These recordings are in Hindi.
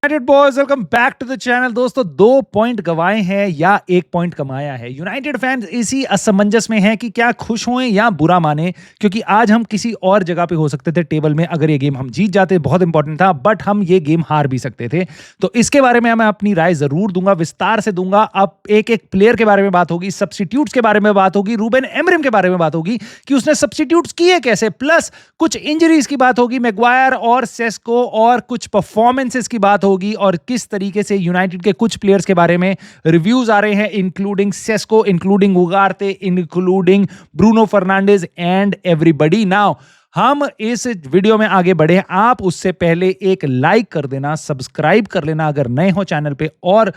United boys welcome back to the channel. दोस्तों 2 पॉइंट गंवाए हैं या 1 पॉइंट कमाया है। यूनाइटेड फैंस इसी असमंजस में हैं कि क्या खुश हों या बुरा माने, क्योंकि आज हम किसी और जगह पे हो सकते थे टेबल में अगर ये गेम हम जीत जाते, बहुत इंपॉर्टेंट था, बट हम ये गेम हार भी सकते थे। तो इसके बारे में मैं अपनी राय जरूर दूंगा, विस्तार से दूंगा। अब एक एक प्लेयर के बारे में बात होगी, सब्स्टिट्यूट्स के बारे में बात होगी, रूबेन एमरिम के बारे में बात होगी कि उसने सब्स्टिट्यूट्स किए कैसे, प्लस कुछ इंजरीज की बात होगी, मैग्वायर और सेस्को, और कुछ परफॉर्मेंसेस की बात होगी, और किस तरीके से यूनाइटेड के कुछ प्लेयर्स के बारे में रिव्यूज आ रहे हैं, including Sesko, including Ugarte, including Bruno Fernandes and everybody. Now हम इस वीडियो में आगे बढ़े, आप उससे पहले एक लाइक कर देना, सब्सक्राइब कर लेना अगर नए हो चैनल पे, और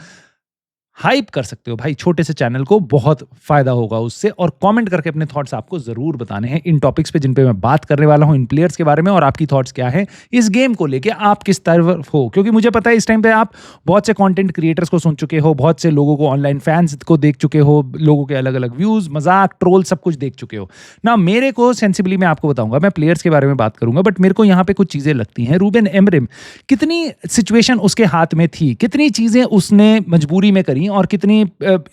हाइप कर सकते हो भाई छोटे से चैनल को, बहुत फायदा होगा उससे। और कमेंट करके अपने थॉट्स आपको जरूर बताने हैं इन टॉपिक्स पे जिन पे मैं बात करने वाला हूं, इन प्लेयर्स के बारे में, और आपकी थॉट्स क्या है इस गेम को लेके, आप किस तरफ हो। क्योंकि मुझे पता है इस टाइम पे आप बहुत से कंटेंट क्रिएटर्स को सुन चुके हो, बहुत से लोगों को, ऑनलाइन फैंस को देख चुके हो, लोगों के अलग अलग व्यूज, मजाक, ट्रोल, सब कुछ देख चुके हो ना। मेरे को सेंसिबली मैं आपको बताऊंगा, मैं प्लेयर्स के बारे में बात करूंगा, बट मेरे को यहाँ पे कुछ चीजें लगती हैं। रूबेन एमरिम, कितनी सिचुएशन उसके हाथ में थी, कितनी चीजें उसने मजबूरी में करी, और कितनी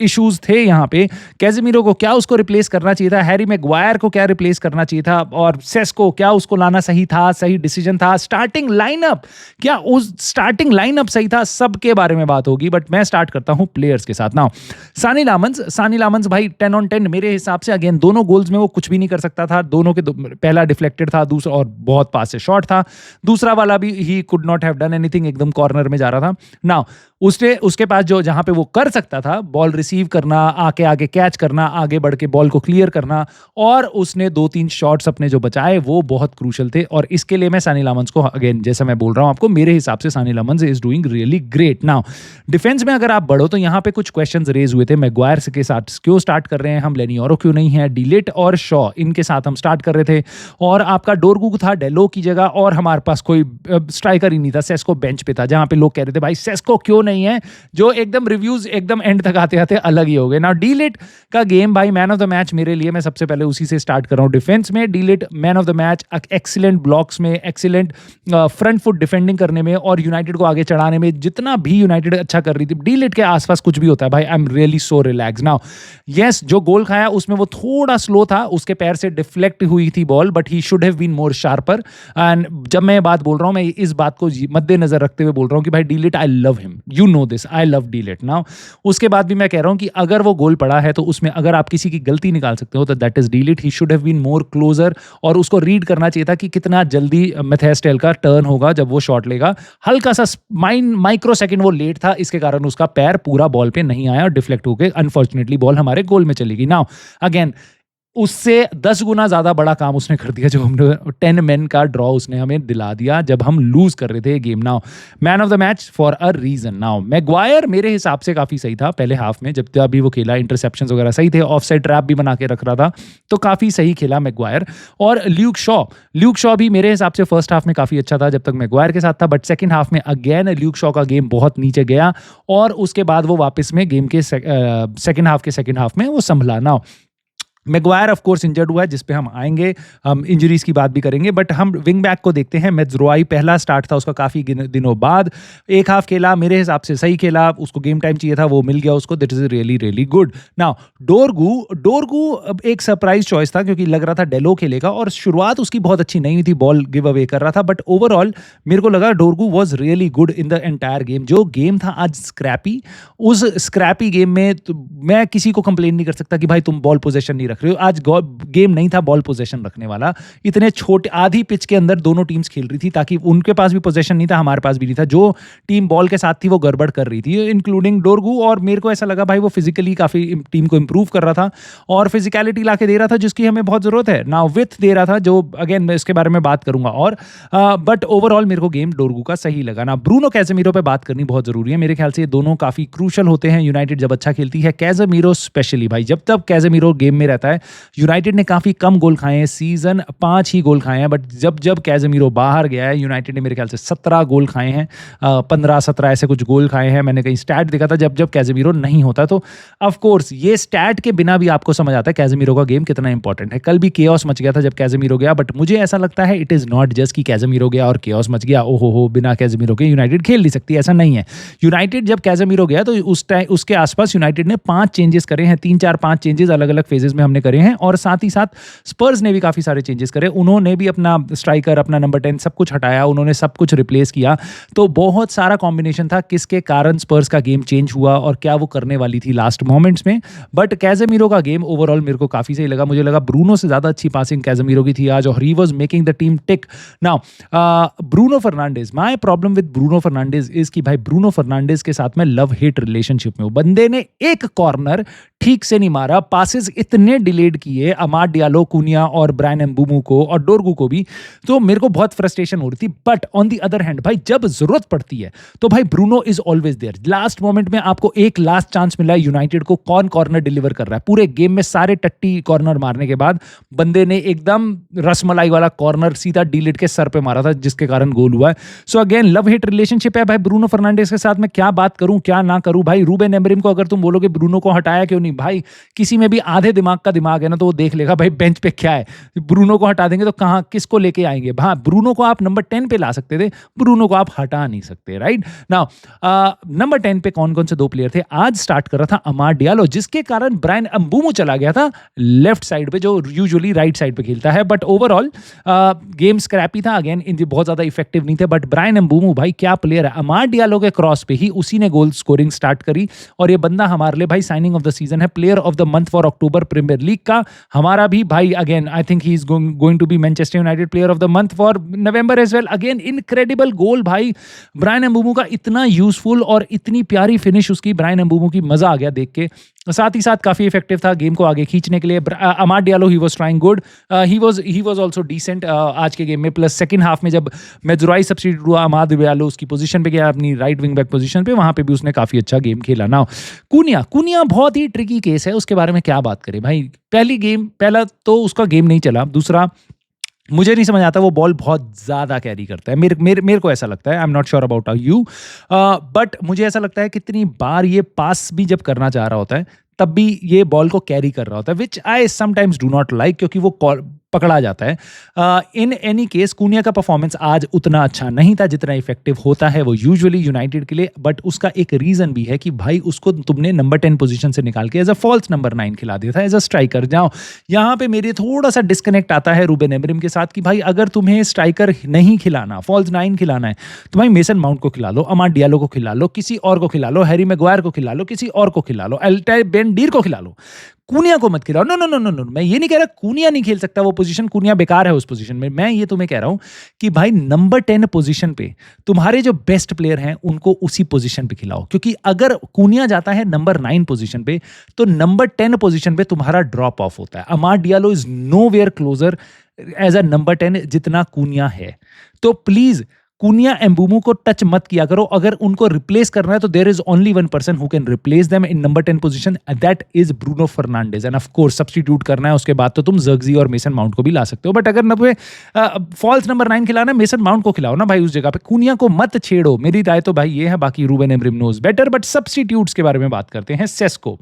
इश्यूज थे यहाँ पे। कैजेमीरो को क्या उसको रिप्लेस करना चाहिए था, हैरी मैग्वायर को क्या रिप्लेस करना चाहिए था, और सेस्को क्या उसको लाना सही था, सही डिसीजन था, स्टार्टिंग लाइनअप क्या उस स्टार्टिंग लाइनअप सही था, सबके बारे में बात होगी। बट मैं स्टार्ट करता हूं प्लेयर्स के साथ। नाउ सानी लामंस भाई 10 on 10 मेरे हिसाब से। अगेन दोनों गोल्स में वो कुछ भी नहीं कर सकता था, दोनों के पहला डिफ्लेक्टेड था, दूसरा और बहुत पास से शॉट था, दूसरा वाला भी he could not have done anything, एकदम कॉर्नर में जा रहा था। नाउ उसके पास जो जहां पे वो कर सकता था, बॉल रिसीव करना, आगे कैच करना, आगे बढ़ के बॉल को क्लियर करना, और उसने 2-3 शॉट्स अपने जो बचाए वो बहुत क्रूशल थे। और इसके लिए मैं सानी लामंस को, अगेन जैसा मैं बोल रहा हूं आपको, मेरे हिसाब से Senne Lammens is doing really great. Now defence में अगर आप बढ़ो तो यहां पे कुछ क्वेश्चंस रेज हुए थे। मैग्वायर के साथ क्यों स्टार्ट कर रहे हैं हम, लेनियोरो क्यों नहीं है, डिलिट और शॉ इनके साथ हम स्टार्ट कर रहे थे, और आपका डोरगू था डेलो की जगह, और हमारे पास कोई स्ट्राइकर ही नहीं था, सेस्को बेंच पे था, जहां पे लोग कह रहे थे भाई सेस्को क्यों नहीं है, जो एकदम रिव्यूज एकदम एंड तक आते आते अलग ही हो गए। ना डीलिट का गेम भाई मैन ऑफ द मैच मेरे लिए, मैं सबसे पहले उसी से स्टार्ट कर रहा हूं। डिफेंस में de Ligt man of the match, excellent blocks में, एक्सीलेंट फ्रंट फुट डिफेंडिंग करने में, और यूनाइटेड को आगे चढ़ाने में जितना भी यूनाइटेड अच्छा कर रही थी, डीलिट के आसपास कुछ भी होता है भाई, I am really so relax. Now yes, जो गोल खाया उसमें वो थोड़ा स्लो था, उसके पैर से डिफ्लेक्ट हुई थी ball, but he should have been more sharper. And जब मैं बात बोल रहा हूं, मैं इस बात को मद्देनजर रखते हुए बोल रहा हूं कि भाई de Ligt, I love him, you know this, I love de Ligt. Now उसके बाद भी मैं कह रहा हूं कि अगर वो गोल पड़ा है तो उसमें अगर आप किसी की गलती निकाल सकते हो तो that is de Ligt. He should have been more closer, और उसको रीड करना चाहिए था कि कितना जल्दी मैथ्यूस टेल का टर्न होगा जब वो शॉट लेगा। हल्का सा माइक्रो सेकंड वो लेट था, इसके कारण उसका पैर पूरा बॉल पे नहीं आया और डिफ्लेक्ट होकर अनफॉर्चुनेटली बॉल हमारे गोल में चली गई। नाउ अगेन उससे 10 गुना ज्यादा बड़ा काम उसने कर दिया, जो हमने 10 मैन का ड्रॉ उसने हमें दिला दिया जब हम लूज कर रहे थे game. Now man of the match for a reason. Now Maguire मेरे हिसाब से काफी सही था पहले हाफ में, जब अभी वो खेला, इंटरसेप्शंस वगैरह सही थे, ऑफसाइड ट्रैप भी बना के रख रहा था, तो काफी सही खेला मैग्वायर। और ल्यूक शॉ भी मेरे हिसाब से फर्स्ट हाफ में काफी अच्छा था जब तक मैग्वायर के साथ था, बट सेकंड हाफ में अगेन ल्यूक शॉ का गेम बहुत नीचे गया, और उसके बाद वो वापस में गेम के सेकंड हाफ में वो संभला। Now Maguire of course injured हुआ है, जिस पे हम आएंगे, हम इंजरीज की बात भी करेंगे, बट हम विंग बैक को देखते हैं। मेज़्रोई पहला स्टार्ट था उसका काफी दिनों बाद, एक हाफ खेला, मेरे हिसाब से सही खेला, उसको गेम टाइम चाहिए था, वो मिल गया उसको, that is really really good. Now डोरगू एक सरप्राइज चॉइस था, क्योंकि लग रहा था डेलो खेलेगा, और शुरुआत उसकी बहुत अच्छी नहीं थी, बॉल गिव अवे कर रहा था, बट ओवरऑल मेरे को लगा डोरगू was really good in the entire game. जो गेम था आज स्क्रैपी, उस स्क्रैपी गेम में तो मैं किसी को कंप्लेन नहीं कर सकता कि भाई तुम बॉल पोजीशन नहीं रख रहे हो। आज गेम नहीं था बॉल पोजीशन रखने वाला, इतने छोटे आधी पिच के अंदर दोनों टीम्स खेल रही थी, ताकि उनके पास भी पोजीशन नहीं था, हमारे पास भी नहीं था, जो टीम बॉल के साथ थी वो गड़बड़ कर रही थी, इंक्लूडिंग डोरगू। और मेरे को ऐसा लगा भाई वो फिजिकली काफी टीम को इंप्रूव कर रहा था, और फिजिकलिटी लाके दे रहा था जिसकी हमें बहुत जरूरत है। नाउ विथ दे रहा था, जो अगेन मैं इसके बारे में बात करूंगा, और बट ओवरऑल मेरे को गेम डोरगू का सही लगा। ना ब्रूनो कैजेमीरो पे बात करनी बहुत जरूरी है, मेरे ख्याल से ये दोनों काफी क्रूशल होते हैं यूनाइटेड जब अच्छा खेलती है। कैजेमीरो स्पेशली भाई, जब तक कैजेमीरो गेम में रहता है, यूनाइटेड ने काफ़ी कम गोल खाए हैं, सीज़न 5 ही गोल खाए हैं, बट जब जब कैज़ेमीरो बाहर गया है यूनाइटेड ने मेरे ख्याल से 17 गोल खाए हैं, 15-17 ऐसे कुछ गोल खाए हैं। मैंने कहीं स्टैट देखा था जब जब कैज़ेमीरो नहीं होता। तो ऑफ कोर्स ये स्टैट के बिना भी आपको समझ आता है कैज़ेमीरो का गेम कितना इंपॉर्टेंट है। कल भी केओस मच गया था जब कैज़ेमीरो गया, बट मुझे ऐसा लगता है इट इज़ नॉट जस्ट कि कैज़ेमीरो गया और केओस मच गया, ओहो हो बिना कैज़ेमीरो के यूनाइटेड खेल नहीं सकती, ऐसा नहीं है। यूनाइटेड जब कैज़ेमीरो गया तो उस टाइम उसके आसपास यूनाइटेड ने 5 चेंजेस करे हैं, 3-4-5 चेंजेस अलग-अलग फेजेस में हमने करे हैं, और साथ ही साथ स्पर्स ने भी काफ़ी सारे चेंजेस करे। उन्होंने भी अपना स्ट्राइकर, अपना नंबर 10 सब कुछ हटाया, उन्होंने सब कुछ रिप्लेस किया। तो बहुत सारा कॉम्बिनेशन था किसके कारण स्पर्स का गेम चेंज हुआ और क्या वो करने वाली थी लास्ट मोमेंट्स में। बट कैज़ेमीरो का गेम ओवरऑल मेरे को काफ़ी सही लगा। मुझे लगा ब्रूनो से ज़्यादा अच्छी पासिंग कैज़ेमीरो की थी आज, और he was making the team tick. Now Bruno Fernandes, my problem with Bruno Fernandes is कि भाई ब्रूनो फर्नांडिस के साथ मैं लव हेट रिलेशनशिप में हूँ। बंदे ने एक कॉर्नर ठीक से नहीं मारा, पासेस इतने डिलेड किए अमाड डियालो, कुनिया और ब्रायन एम्बुमू को और डोरगू को भी, तो मेरे को बहुत फ्रस्ट्रेशन हो रही थी। But on the other hand भाई जब जरूरत पड़ती है तो भाई Bruno is always there. Last moment में आपको एक लास्ट चांस मिला है यूनाइटेड को, कौन कॉर्नर डिलीवर कर रहा है? पूरे गेम में सारे टट्टी कॉर्नर मारने के बाद बंदे ने एकदम रसमलाई वाला कॉर्नर सीधा डीलिट के सर पे मारा था, जिसके कारण गोल हुआ है। So again love hate relationship है भाई ब्रूनो फर्नांडिस के साथ। मैं क्या बात करूं क्या ना करूं भाई। रूबेन एमरिम को अगर तुम बोलोगे ब्रूनो को हटाया क्यों नहीं, भाई किसी में भी आधे दिमाग का दिमाग है ना तो वो देख लेगा भाई बेंच पे क्या है। ब्रूनो को हटा देंगे तो कहां किसको लेके आएंगे? हाँ, ब्रूनो को आप नंबर 10 पे ला सकते थे, ब्रूनो को आप हटा नहीं सकते, राइट। नाउ नंबर 10 पे कौन कौन से 2 प्लेयर थे? आज स्टार्ट कर रहा था अमाड डियालो, जिसके कारण ब्रायन एम्बुमू चला गया था लेफ्ट साइड पे, जो यूजुअली राइट साइड पे खेलता है। बट ओवरऑल गेम स्क्रैपी था, अगेन बहुत ज्यादा इफेक्टिव नहीं थे। बट ब्रायन एम्बुमू भाई क्या प्लेयर है। अमाड डियालो के क्रॉस पे ही उसी ने गोल स्कोरिंग स्टार्ट करी, और ये बंदा हमारे लिए भाई साइनिंग ऑफ द सीजन है, player of the month for October Premier League का। हमारा भी भाई again I think he is going to be Manchester United player of the month for November as well. Again incredible goal भाई ब्रायन एम्बुमू का, इतना यूजफुल और इतनी प्यारी फिनिश उसकी ब्रायन एम्बुमू की, मजा आ गया देख के। साथ ही साथ काफी इफेक्टिव था गेम को आगे खींचने के लिए। Amad Diallo he was trying good, he was also decent आज के गेम में। प्लस सेकंड हाफ में जब मेजुराई सब्स्टिट्यूट हुआ, अमाद डियालो उसकी पोजीशन पे गया, अपनी राइट विंग बैक पोजीशन पे, वहां पे भी उसने काफी अच्छा गेम खेला। ना कुनिया बहुत ही ट्रिकी केस है, उसके बारे में क्या बात करें भाई। पहला तो उसका गेम नहीं चला, दूसरा मुझे नहीं समझ आता वो बॉल बहुत ज़्यादा कैरी करता है। मेरे को ऐसा लगता है, I am not sure about you, but मुझे ऐसा लगता है कितनी बार ये पास भी जब करना चाह रहा होता है तब भी ये बॉल को कैरी कर रहा होता है, which I sometimes do not like, क्योंकि वो पकड़ा जाता है। इन एनी केस कुनिया का परफॉर्मेंस आज उतना अच्छा नहीं था जितना इफेक्टिव होता है वो यूजुअली यूनाइटेड के लिए। बट उसका एक रीजन भी है कि भाई उसको तुमने नंबर 10 पोजीशन से निकाल के एज अ फॉल्स नंबर 9 खिला दिया था, एज अ स्ट्राइकर। जाओ यहाँ पे मेरे थोड़ा सा डिस्कनेक्ट आता है रूबेन एमरिम के साथ कि भाई अगर तुम्हें स्ट्राइकर नहीं खिलाना, फॉल्स 9 खिलाना है, तो भाई मेसन माउंट को खिला लो, अमाड डियालो को खिला लो, किसी और को खिला लो, हैरी मैगवायर को खिला लो, किसी और को खिला लो, अल्टाई बेन डीर को खिला लो, कुनिया को मत खिलाओ। No no no no no, मैं ये नहीं कह रहा कुनिया नहीं खेल सकता वो पोजीशन, कुनिया बेकार है उस पोजीशन में। मैं ये तुम्हें कह रहा हूं कि भाई नंबर 10 पोजीशन पे तुम्हारे जो बेस्ट प्लेयर हैं उनको उसी पोजीशन पे खिलाओ, क्योंकि अगर कुनिया जाता है नंबर 9 पोजीशन पे तो नंबर 10 पोजीशन पे तुम्हारा ड्रॉप ऑफ होता है। Amad Diallo is nowhere closer as a number 10 जितना कुनिया है। तो प्लीज कुनिया एम्बुमू को टच मत किया करो। अगर उनको रिप्लेस करना है तो there is only one person who can replace them in number 10 position, that is Bruno Fernandes. And of course substitute करना है उसके बाद तो तुम जर्गजी और मेसन माउंट को भी ला सकते हो, बट अगर नब्बे फॉल्स नंबर 9 खिलाना है मेसन माउंट को खिलाओ ना भाई उस जगह पे, कुनिया को मत छेड़ो। मेरी राय तो भाई ये है, बाकी Ruben Amorim knows better. But substitutes के बारे में बात करते हैं। सेस्को,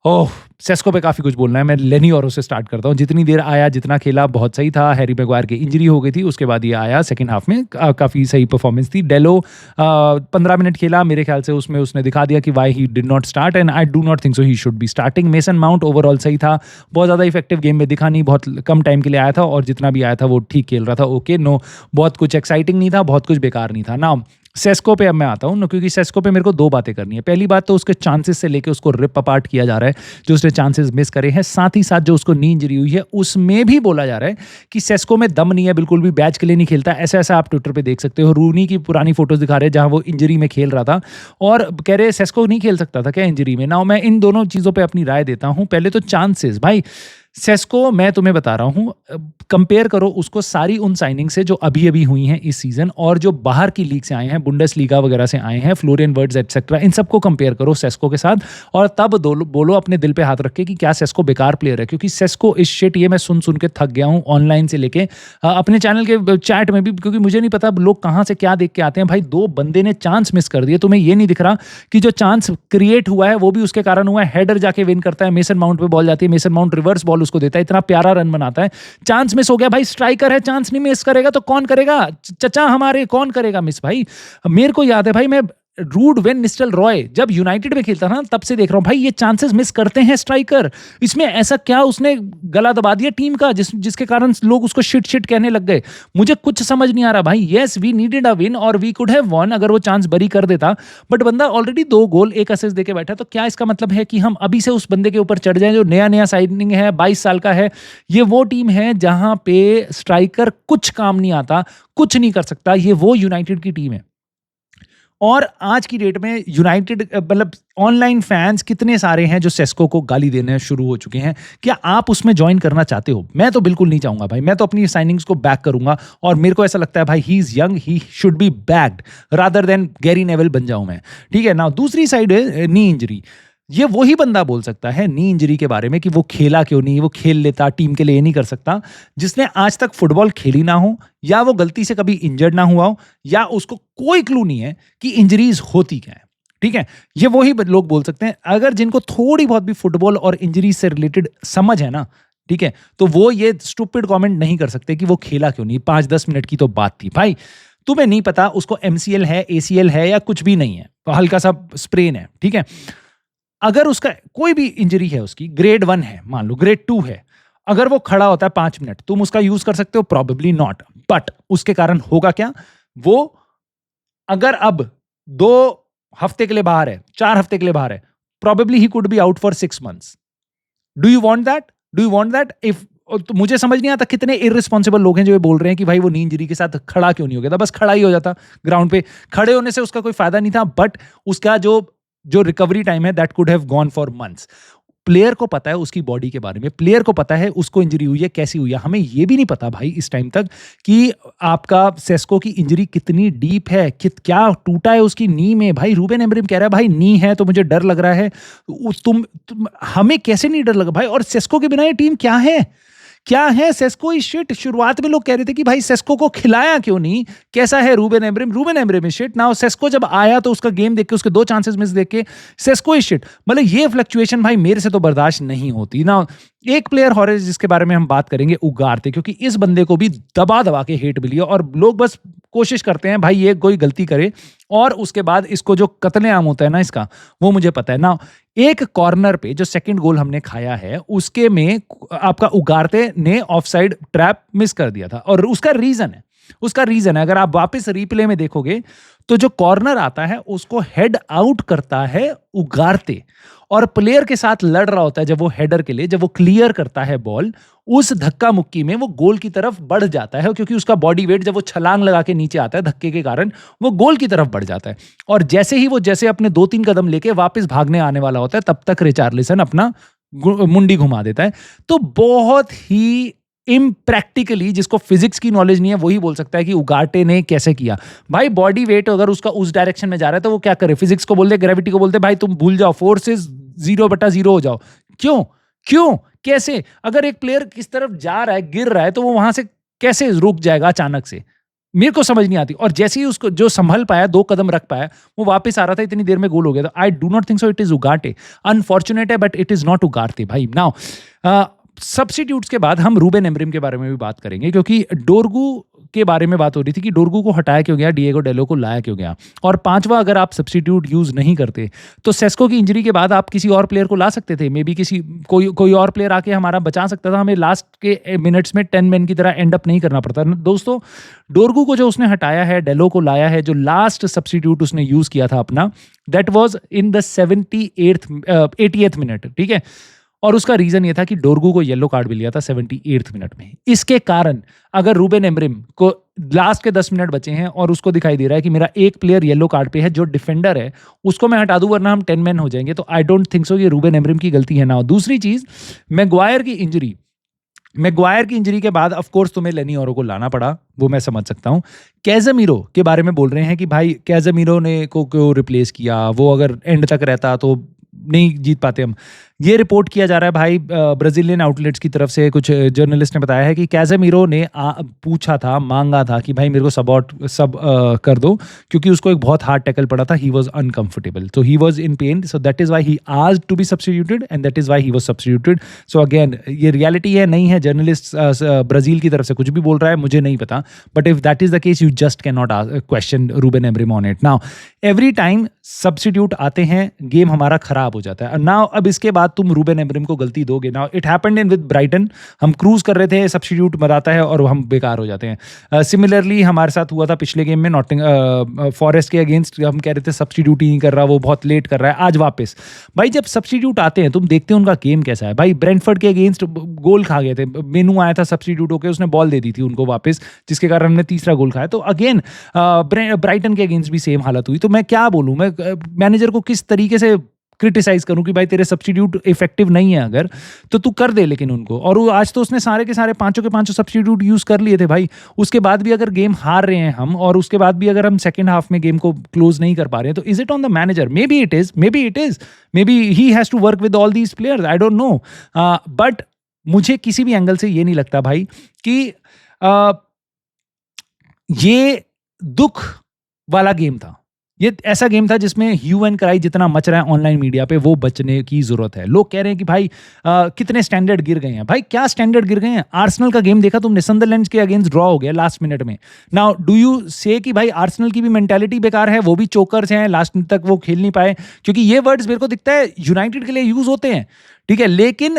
ओह सेस्को पे काफ़ी कुछ बोलना है। मैं लेनी और से स्टार्ट करता हूँ। जितनी देर आया, जितना खेला बहुत सही था। हैरी मैगवायर की इंजरी हो गई थी, उसके बाद ये आया सेकंड हाफ में, काफ़ी सही परफॉर्मेंस थी। डेलो 15 मिनट खेला, मेरे ख्याल से उसमें उसने दिखा दिया कि why he did not start, and I do not think so he should be starting. Mason mount overall सही था, बहुत ज़्यादा इफेक्टिव गेम में दिखा नहीं, बहुत कम टाइम के लिए आया था, और जितना भी आया था वो ठीक खेल रहा था। ओके, नो बहुत कुछ एक्साइटिंग नहीं था, बहुत कुछ बेकार नहीं था ना। सेस्को पे अब मैं आता हूँ, क्योंकि सेस्को पे मेरे को 2 बातें करनी है। पहली बात तो उसके चांसेस से लेके उसको रिप अपार्ट किया जा रहा है, जो उसने चांसेस मिस करे हैं। साथ ही साथ जो उसको नी इंजरी हुई है उसमें भी बोला जा रहा है कि सेस्को में दम नहीं है, बिल्कुल भी बैच के लिए नहीं खेलता। ऐसा आप ट्विटर पे देख सकते हो। रूनी की पुरानी फोटोज दिखा रहे हैं जहां वो इंजरी में खेल रहा था, और कह रहे सेस्को नहीं खेल सकता था क्या इंजरी में। ना मैं इन दोनों चीज़ों पर अपनी राय देता हूँ। पहले तो चांसेस, भाई सेस्को मैं तुम्हें बता रहा हूँ, कंपेयर करो उसको सारी उन साइनिंग से जो अभी-अभी हुई हैं इस सीज़न और जो बाहर की लीग से आए हैं, बुंडेसलीगा वगैरह से आए हैं, फ्लोरियन वर्ट्ज़ एटसेट्रा, इन सबको कंपेयर करो सेस्को के साथ और तब बोलो अपने दिल पे हाथ रख के कि क्या सेस्को बेकार प्लेयर है? क्योंकि सेस्को इज़ शिट, ये मैं सुन-सुन के थक गया हूँ ऑनलाइन से लेके अपने चैनल के चैट में भी, क्योंकि मुझे नहीं पता लोग कहाँ से क्या देख के आते हैं। भाई 2 बंदे ने चांस मिस कर दिए, तुम्हें ये नहीं दिख रहा कि जो चांस क्रिएट हुआ है वो भी उसके कारण हुआ है। हेडर जाके विन करता है, मेसन माउंट पे बॉल जाती है, मेसन माउंट रिवर्स बॉल उसको देता है, इतना प्यारा रन बनाता है, चांस मिस हो गया। भाई स्ट्राइकर है, चांस नहीं मिस करेगा तो कौन करेगा? चचा हमारे कौन करेगा मिस भाई? मेरे को याद है भाई, मैं रूड वेन निस्टल रॉय जब यूनाइटेड में खेलता था तब से देख रहा हूं भाई ये चांसेस मिस करते हैं स्ट्राइकर। इसमें ऐसा क्या उसने गला दबा दिया टीम का जिसके कारण लोग उसको शिट शिट कहने लग गए? मुझे कुछ समझ नहीं आ रहा भाई। Yes we needed a win और वी कुड हैव वॉन अगर वो चांस बरी कर देता, बट बंदा ऑलरेडी 2 गोल 1 असिस्ट देके बैठा। तो क्या इसका मतलब है कि हम अभी से उस बंदे के ऊपर चढ़ जाएं जो नया नया साइनिंग है, 22 साल का है? ये वो टीम है जहां पे स्ट्राइकर कुछ काम नहीं आता, कुछ नहीं कर सकता। ये वो यूनाइटेड की टीम है। और आज की डेट में यूनाइटेड मतलब ऑनलाइन फैंस कितने सारे हैं जो सेस्को को गाली देने शुरू हो चुके हैं। क्या आप उसमें ज्वाइन करना चाहते हो? मैं तो बिल्कुल नहीं चाहूंगा भाई। मैं तो अपनी साइनिंग्स को बैक करूंगा और मेरे को ऐसा लगता है भाई he is young, he should be backed rather than Gary naval बन जाऊं मैं। ठीक है ना। दूसरी साइड है नी इंजरी। ये वही बंदा बोल सकता है नी इंजरी के बारे में कि वो खेला क्यों नहीं, वो खेल लेता टीम के लिए, ये नहीं कर सकता, जिसने आज तक फुटबॉल खेली ना हो या वो गलती से कभी इंजर्ड ना हुआ हो या उसको कोई क्लू नहीं है कि इंजरीज होती क्या है। ठीक है, ये वही लोग बोल सकते हैं अगर जिनको थोड़ी बहुत भी फुटबॉल और इंजरी से रिलेटेड समझ है ना। ठीक है, तो वो ये स्टूपिड कमेंट नहीं कर सकते कि वो खेला क्यों नहीं। 5-10 मिनट की तो बात थी भाई। तुम्हें नहीं पता उसको एमसीएल है, एसीएल है या कुछ भी नहीं है, हल्का सा स्प्रेन है। ठीक है, अगर उसका कोई भी इंजरी है, उसकी ग्रेड 1 है, मान लो ग्रेड 2 है, अगर वो खड़ा होता है 5 मिनट, तुम उसका यूज कर सकते हो? Probably not. बट उसके कारण होगा क्या? वो अगर अब 2 हफ्ते के लिए बाहर है, 4 हफ्ते के लिए बाहर है, probably he could be out for 6 months। Do you want that? Do you want that? If तो मुझे समझ नहीं आता कितने इररिस्पॉन्सिबल लोग हैं जो ये बोल रहे हैं कि भाई वो नी इंजरी के साथ खड़ा क्यों नहीं हो गया था, बस खड़ा ही हो जाता ग्राउंड पे। खड़े होने से उसका कोई फायदा नहीं था, बट उसका जो रिकवरी टाइम है that could have gone for months. Player को पता है उसकी बॉडी के बारे में, प्लेयर को पता है उसको इंजरी हुई है, कैसी हुई है। हमें ये भी नहीं पता भाई इस टाइम तक कि आपका सेस्को की इंजरी कितनी डीप है, क्या टूटा है उसकी नी में। भाई रूबेन एमरिम कह रहा है भाई नी है तो मुझे डर लग रहा है। हमें कैसे नहीं डर लगा भाई? और सेस्को के बिना ये टीम क्या है? क्या है सेस्को इज शिट। शुरुआत में लोग कह रहे थे कि भाई सेस्को को खिलाया क्यों नहीं, कैसा है Ruben Amorim? Ruben Amorim is shit. Now Sesko जब आया तो उसका गेम देख के, उसके 2 चांसेस मिस देख के सेस्को इज शिट। मतलब ये फ्लक्चुएशन भाई मेरे से तो बर्दाश्त नहीं होती ना। एक प्लेयर और है जिसके बारे में हम बात करेंगे, उगारते, क्योंकि इस बंदे को भी दबा दबा के हेट मिली है और लोग बस कोशिश करते हैं भाई ये कोई गलती करे और उसके बाद इसको जो कत्लेआम होता है ना इसका, वो मुझे पता है ना। एक कॉर्नर पे जो सेकंड गोल हमने खाया है उसके में आपका उगारते ने ऑफसाइड ट्रैप मिस कर दिया था और उसका रीजन है अगर आप वापस रिप्ले में देखोगे तो जो कॉर्नर आता है उसको हेड आउट करता है उगारते और प्लेयर के साथ लड़ रहा होता है जब वो हेडर के लिए, जब वो क्लियर करता है बॉल, उस धक्का मुक्की में वो गोल की तरफ बढ़ जाता है क्योंकि उसका बॉडी वेट जब वो छलांग लगा के नीचे आता है धक्के के कारण वो गोल की तरफ बढ़ जाता है। और जैसे अपने 2-3 कदम लेके वापस भागने आने वाला होता है तब तक रिचार्लिसन अपना मुंडी घुमा देता है। तो बहुत ही इम्प्रैक्टिकली, जिसको फिजिक्स की नॉलेज नहीं है वही बोल सकता है कि उगार्टे ने कैसे किया। भाई बॉडी वेट अगर उसका उस डायरेक्शन में जा रहा है तो वो क्या करे? फिजिक्स को बोल दे, ग्रेविटी को बोलते भाई तुम भूल जाओ, फोर्सेस 0/0 हो जाओ। क्यों कैसे? अगर एक प्लेयर किस तरफ जा रहा है, गिर रहा है, तो वो वहां से कैसे रुक जाएगा अचानक से? मेरे को समझ नहीं आती। और जैसे ही उसको जो संभल पाया, 2 कदम रख पाया, वो वापस आ रहा था, इतनी देर में गोल हो गया था। I do not think so it is Ugarte. Unfortunate है but it is not Ugarte भाई। नाउ सब्स्टिट्यूट्स के बाद हम रूबेन एमरिम के बारे में भी बात करेंगे क्योंकि डोरगू के बारे में बात हो रही थी कि डोरगू को हटाया क्यों गया, डिएगो डेलो को लाया क्यों गया। और 5वां अगर आप सब्स्टिट्यूट यूज नहीं करते तो सेस्को की इंजरी के बाद आप किसी और प्लेयर को ला सकते थे। मे बी कोई और प्लेयर आके हमारा बचा सकता था, हमें लास्ट के मिनट्स में 10 मैन की तरह एंड अप नहीं करना पड़ता। दोस्तों डोरगू को जो उसने हटाया है, डेलो को लाया है, जो लास्ट सब्स्टिट्यूट उसने यूज किया था अपना, that was in the 80th minute. ठीक है, और उसका रीजन ये था कि डोरगू को येलो कार्ड भी लिया था 78th मिनट में। इसके कारण अगर रूबेन एमरिम को लास्ट के 10 मिनट बचे हैं और उसको दिखाई दे रहा है कि मेरा एक प्लेयर येलो कार्ड पे है जो डिफेंडर है, उसको मैं हटा दूं वरना हम 10 मैन हो जाएंगे, तो आई डोंट थिंक सो ये रूबेन एमरिम की गलती है ना। दूसरी चीज, मैग्वायर की इंजरी मैग्वायर की इंजरी के बाद ऑफ कोर्स तुम्हें लेनी औरो को लाना पड़ा, वो मैं समझ सकता हूँ। कैज़ेमीरो के बारे में बोल रहे हैं कि भाई कैज़ेमीरो ने को क्यों रिप्लेस किया, वो अगर एंड तक रहता तो नहीं जीत पाते हम। ये रिपोर्ट किया जा रहा है भाई ब्राज़ीलियन आउटलेट्स की तरफ से, कुछ जर्नलिस्ट ने बताया है कि कैज़ेमीरो ने पूछा था, माँगा था कि भाई मेरे को कर दो, क्योंकि उसको एक बहुत हार्ड टैकल पड़ा था, he was uncomfortable, so he was in pain, so that is why he asked to be substituted and that is why he was substituted. So again ये रियलिटी है, नहीं है, जर्नलिस्ट ब्राज़ील की तरफ से कुछ भी बोल रहा है, मुझे नहीं पता, but if that is the case you just can not question Ruben Amorim on it. Now every time substitute आते हैं, गेम हमारा खराब हो जाता है। नाउ अब इसके बाद तुम रूबेन अमोरिम को गलती दोगे। Now it happened in with Brighton, हम क्रूज कर रहे थे, सब्स्टिट्यूट मराता है और हम बेकार हो जाते हैं। सिमिलरली हमारे साथ हुआ था पिछले गेम में फॉरेस्ट के अगेंस्ट, हम कह रहे थे सब्स्टिट्यूट ही नहीं कर रहा, वो बहुत लेट कर रहा है, आज वापस भाई जब सब्स्टिट्यूट आते हैं तुम देखते हो उनका गेम कैसा है। भाई ब्रेंटफोर्ड के अगेंस्ट गोल खा गए थे, मेनू आया था सब्स्टिट्यूट होकर, उसने बॉल दे दी थी उनको वापस, जिसके कारण हमने तीसरा गोल खाया। तो अगेन ब्राइटन के अगेंस्ट भी सेम हालत हुई। तो मैं क्या बोलूँ, मैं मैनेजर को किस तरीके से क्रिटिसाइज करूं कि भाई तेरे सब्स्टिट्यूट इफेक्टिव नहीं है अगर, तो तू कर दे लेकिन उनको। और वो आज तो उसने सारे के सारे पांचों के पांचों सब्स्टिट्यूट यूज कर लिए थे भाई। उसके बाद भी अगर गेम हार रहे हैं हम, और उसके बाद भी अगर हम सेकंड हाफ में गेम को क्लोज नहीं कर पा रहे हैं, तो is it on the manager? Maybe it is, maybe he has to work with all these players, I don't know. But मुझे किसी भी एंगल से ये नहीं लगता भाई कि ये दुख वाला गेम था। ये ऐसा गेम था जिसमें ह्यू एंड क्राई जितना मच रहा है ऑनलाइन मीडिया पे, वो बचने की जरूरत है। लोग कह रहे हैं कि भाई कितने स्टैंडर्ड गिर गए हैं। भाई क्या स्टैंडर्ड गिर गए हैं? आर्सेनल का गेम देखा तुमने, सनदरलैंड के अगेंस्ट ड्रॉ हो गया लास्ट मिनट में। नाउ डू यू से कि भाई आर्सेनल की भी मेंटालिटी बेकार है, वो भी चोकर्स हैं, लास्ट तक वो खेल नहीं पाए? क्योंकि ये वर्ड्स मेरे को दिखता है यूनाइटेड के लिए यूज होते हैं, ठीक है, लेकिन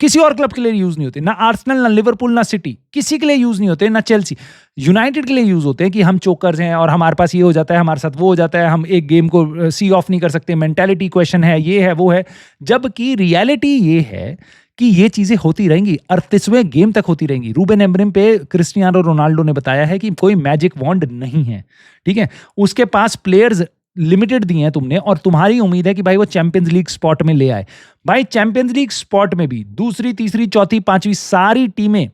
किसी और क्लब के लिए यूज नहीं होते। ना आर्सेनल, ना लिवरपूल, ना सिटी, किसी के लिए यूज नहीं होते, ना चेल्सी। यूनाइटेड के लिए यूज होते हैं कि हम चोकर्स हैं और हमारे पास ये हो जाता है, हमारे साथ वो हो जाता है, हम एक गेम को सी ऑफ नहीं कर सकते, मेंटालिटी क्वेश्चन है, ये है वो है। जबकि रियलिटी ये है कि ये चीजें होती रहेंगी, 38वें गेम तक होती रहेंगी। रूबेन अमोरिम पे क्रिस्टियानो रोनाल्डो ने बताया है कि कोई मैजिक वॉन्ड नहीं है, ठीक है। उसके पास प्लेयर्स लिमिटेड दिए हैं तुमने, और तुम्हारी उम्मीद है कि भाई वो चैंपियंस लीग स्पॉट में ले आए। भाई चैंपियंस लीग स्पॉट में भी दूसरी, तीसरी, चौथी, पांचवी सारी टीमें,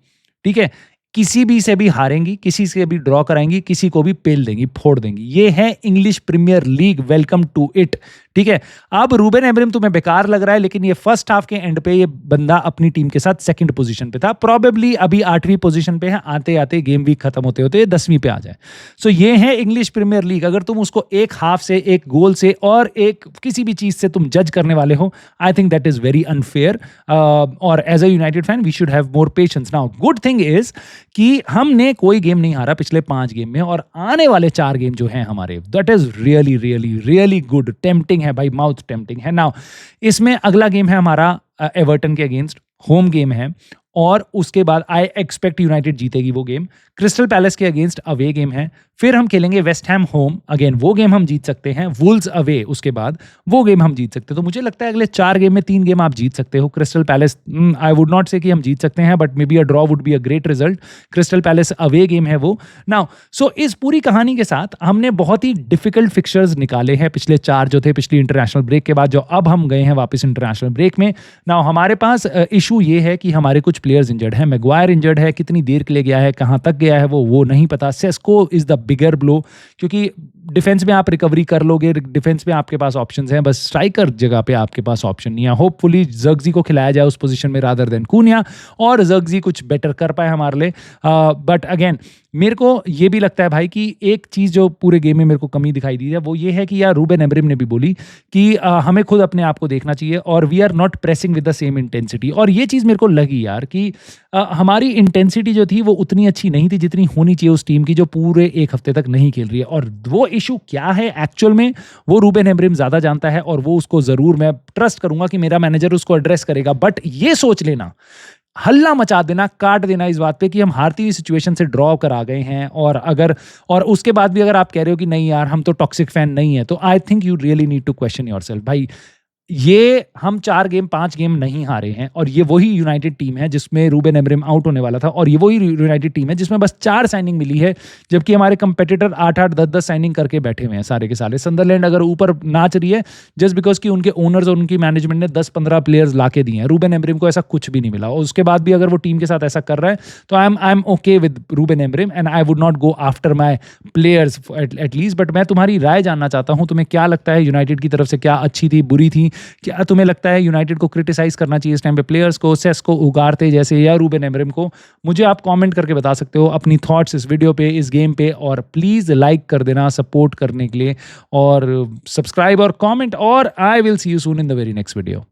ठीक है, किसी भी से भी हारेंगी, किसी से भी ड्रॉ कराएंगी, किसी को भी पेल देंगी, फोड़ देंगी। ये है English Premier League, welcome to it, ठीक है। अब रूबेन अमोरिम तुम्हें बेकार लग रहा है, लेकिन ये फर्स्ट हाफ के एंड पे ये बंदा अपनी टीम के साथ सेकंड पोजीशन पे था, प्रोबेबली अभी 8वीं पोजीशन पे है, आते आते गेम वीक खत्म होते होते 10वीं पे आ जाए। सो ये है इंग्लिश प्रीमियर लीग। अगर तुम उसको एक हाफ से, एक गोल से और एक किसी भी चीज से तुम जज करने वाले हो, I think that is very unfair. और as a United fan we should have more patience. Now good thing is कि हमने कोई गेम नहीं हारा पिछले 5 गेम में, और आने वाले 4 गेम जो हैं हमारे, that is really really really good. Tempting है भाई, माउथ टेम्पटिंग है। नाउ इसमें अगला गेम है हमारा एवर्टन के अगेंस्ट, होम गेम है, और उसके बाद आई एक्सपेक्ट यूनाइटेड जीतेगी वो गेम। क्रिस्टल पैलेस के अगेंस्ट अवे गेम है, फिर हम खेलेंगे वेस्ट हैम होम, अगेन वो गेम हम जीत सकते हैं। वुल्स अवे, उसके बाद वो गेम हम जीत सकते हैं। तो मुझे लगता है अगले 4 गेम में 3 गेम आप जीत सकते हो। Crystal palace, I would not से कि हम जीत सकते हैं, but may be a draw would be a great result. Crystal palace away game है वो। नाउ सो इस पूरी कहानी के साथ हमने बहुत ही डिफिकल्ट फिक्चर्स निकाले हैं पिछले 4 जो थे पिछली इंटरनेशनल ब्रेक के बाद, जो अब हम गए हैं वापस इंटरनेशनल ब्रेक में। नाउ हमारे पास इशू ये है कि हमारे कुछ प्लेयर्स इंजर्ड हैं। मैग्वायर इंजर्ड है, कितनी देर के लिए गया है, कहां तक गया है वो नहीं पता। Sesko is the bigger blow, क्योंकि डिफेंस में आप रिकवरी कर लोगे, डिफेंस में आपके पास ऑप्शंस हैं, बस स्ट्राइकर जगह पे आपके पास ऑप्शन नहीं है। होपफुली जर्गजी को खिलाया जाए उस पोजीशन में रादर देन कूनिया, और जर्गजी कुछ बेटर कर पाए हमारे लिए। बट अगेन मेरे को ये भी लगता है भाई कि एक चीज़ जो पूरे गेम में मेरे को कमी दिखाई दी है वो ये है कि यार रूबेन अमोरिम ने भी बोली कि हमें खुद अपने आप को देखना चाहिए, और we are not pressing with the same intensity. और ये चीज़ मेरे को लगी यार कि हमारी इंटेंसिटी जो थी वो उतनी अच्छी नहीं थी जितनी होनी चाहिए उस टीम की, जो पूरे 1 हफ्ते तक नहीं खेल रही है। और वो इशू क्या है एक्चुअल में, वो रूबेन अमोरिम ज़्यादा जानता है, और वो उसको ज़रूर, मैं ट्रस्ट करूंगा कि मेरा मैनेजर उसको एड्रेस करेगा। बट ये सोच लेना, हल्ला मचा देना, काट देना इस बात पे कि हम हारती हुई सिचुएशन से ड्रॉ कर आ गए हैं, और उसके बाद भी अगर आप कह रहे हो कि नहीं यार हम तो टॉक्सिक फैन नहीं है, तो I think you really need to question yourself. भाई ये हम 4 गेम 5 गेम नहीं हारे हैं और ये वही यूनाइटेड टीम है जिसमें रूबेन एमरिम आउट होने वाला था और ये वही यूनाइटेड टीम है जिसमें बस 4 साइनिंग मिली है, जबकि हमारे कंपेटिटर 8-8 10-10 साइनिंग करके बैठे हुए हैं सारे के सारे। संदरलैंड अगर ऊपर नाच रही है जस्ट बिकॉज कि उनके ओनर्स और उनकी मैनेजमेंट ने 10-15 प्लेयर्स लाके दिए हैं, रूबेन एमरिम को ऐसा कुछ भी नहीं मिला और उसके बाद भी अगर वो टीम के साथ ऐसा कर रहा है तो I am okay with Ruben Amorim and I would not go after my players at least. But मैं तुम्हारी राय जानना चाहता हूँ, तुम्हें क्या लगता है यूनाइटेड की तरफ से क्या अच्छी थी, बुरी थी? क्या तुम्हें लगता है यूनाइटेड को क्रिटिसाइज करना चाहिए इस टाइम पे, प्लेयर्स को, सेस को, उगारते जैसे या रूबेन एमरिम को? मुझे आप कमेंट करके बता सकते हो अपनी थॉट्स इस वीडियो पे, इस गेम पे, और प्लीज़ लाइक कर देना सपोर्ट करने के लिए और सब्सक्राइब और कमेंट, और I will see you soon in the very next video.